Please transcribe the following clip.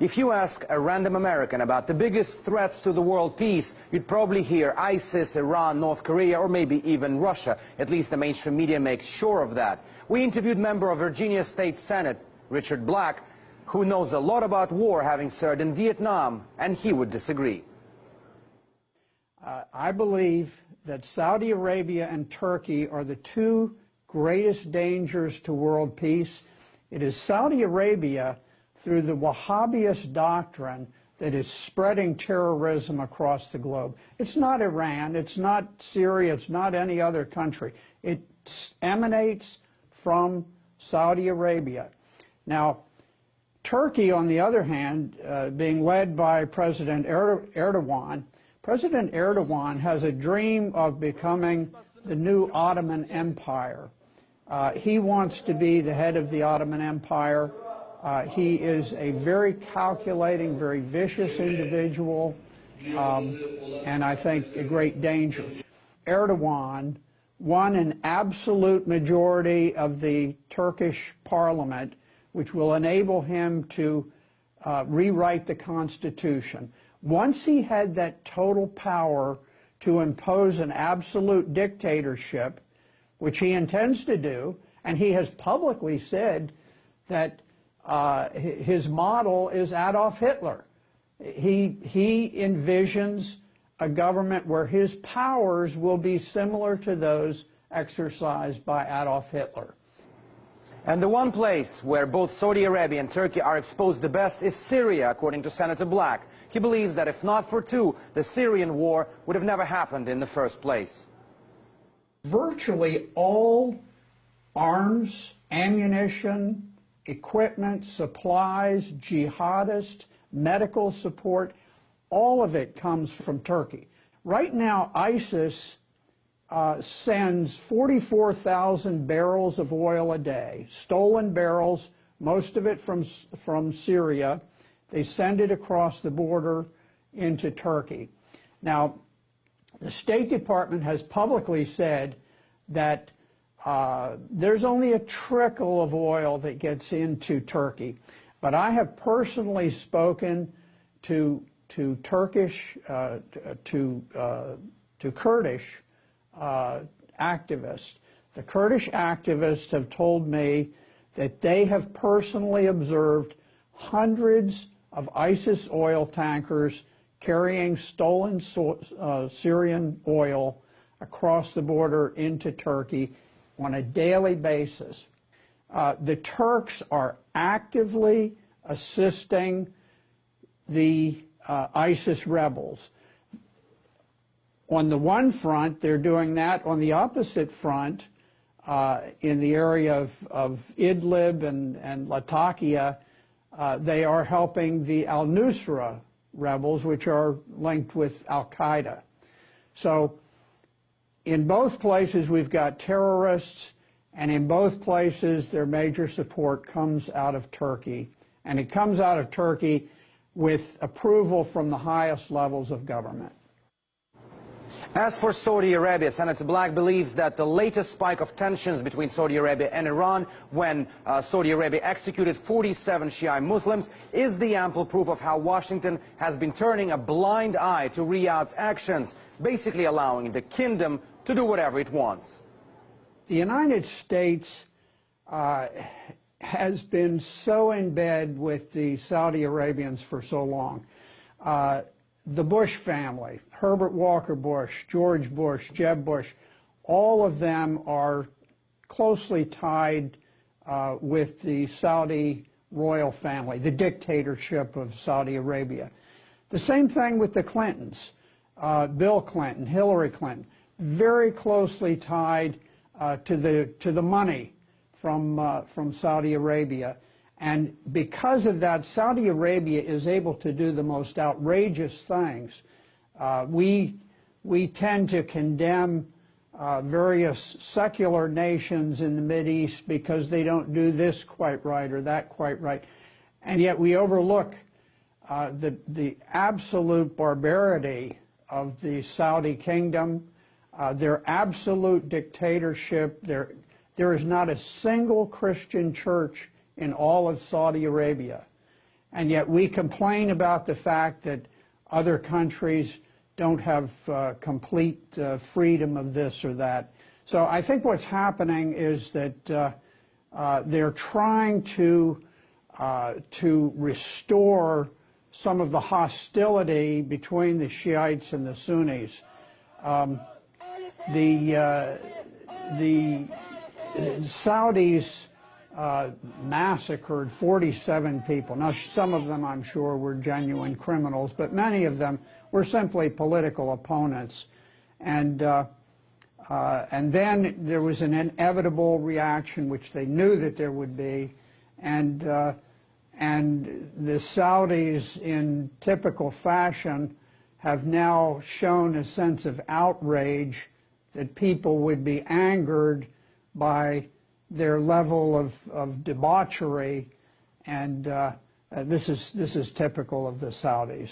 If you ask a random American about the biggest threats to the world peace, you'd probably hear ISIS, Iran, North Korea, or maybe even Russia. At least the mainstream media makes sure of that. We interviewed member of Virginia State Senate, Richard Black, who knows a lot about war, having served in Vietnam, and he would disagree. I believe that Saudi Arabia and Turkey are the two greatest dangers to world peace. It is Saudi Arabia, through the Wahhabist doctrine, that is spreading terrorism across the globe. It's not Iran, it's not Syria, it's not any other country. It emanates from Saudi Arabia. Now, Turkey, on the other hand, being led by President Erdogan, President Erdogan has a dream of becoming the new Ottoman Empire. He wants to be the head of the Ottoman Empire. He is a very calculating, very vicious individual, and I think a great danger. Erdogan won an absolute majority of the Turkish parliament, which will enable him to rewrite the constitution. Once he had that total power to impose an absolute dictatorship, which he intends to do, and he has publicly said that his model is Adolf Hitler. He envisions a government where his powers will be similar to those exercised by Adolf Hitler. And the one place where both Saudi Arabia and Turkey are exposed the best is Syria, according to Senator Black. He believes that if not for two, the Syrian war would have never happened in the first place. Virtually all arms, ammunition, equipment, supplies, jihadists, medical support, all of it comes from Turkey. Right now, ISIS sends 44,000 barrels of oil a day, stolen barrels, most of it from Syria. They send it across the border into Turkey. Now, the State Department has publicly said that there's only a trickle of oil that gets into Turkey. But I have personally spoken to Kurdish activists. The Kurdish activists have told me that they have personally observed hundreds of ISIS oil tankers carrying stolen Syrian oil across the border into Turkey on a daily basis. The Turks are actively assisting the ISIS rebels. On the one front, they're doing that. On the opposite front, in the area of Idlib and Latakia, they are helping the al-Nusra rebels, which are linked with al-Qaeda. So in both places, we've got terrorists, and in both places, their major support comes out of Turkey. And it comes out of Turkey with approval from the highest levels of government. As for Saudi Arabia, Senator Black believes that the latest spike of tensions between Saudi Arabia and Iran, when Saudi Arabia executed 47 Shia Muslims, is the ample proof of how Washington has been turning a blind eye to Riyadh's actions, basically allowing the kingdom to do whatever it wants. The United States has been so in bed with the Saudi Arabians for so long. The Bush family, Herbert Walker Bush, George Bush, Jeb Bush, all of them are closely tied with the Saudi royal family, the dictatorship of Saudi Arabia. The same thing with the Clintons, Bill Clinton, Hillary Clinton, very closely tied to the money from Saudi Arabia. And because of that, Saudi Arabia is able to do the most outrageous things. We tend to condemn various secular nations in the Mideast because they don't do this quite right or that quite right. And yet we overlook the absolute barbarity of the Saudi kingdom, their absolute dictatorship. There is not a single Christian church in all of Saudi Arabia. and yet we complain about the fact that other countries don't have complete freedom of this or that. So I think what's happening is that they're trying to restore some of the hostility between the Shiites and the Sunnis. The Saudis massacred 47 people. Now, some of them, I'm sure, were genuine criminals, but many of them were simply political opponents. And then there was an inevitable reaction, which they knew that there would be, and the Saudis, in typical fashion, have now shown a sense of outrage that people would be angered by their level of debauchery, and this is typical of the Saudis.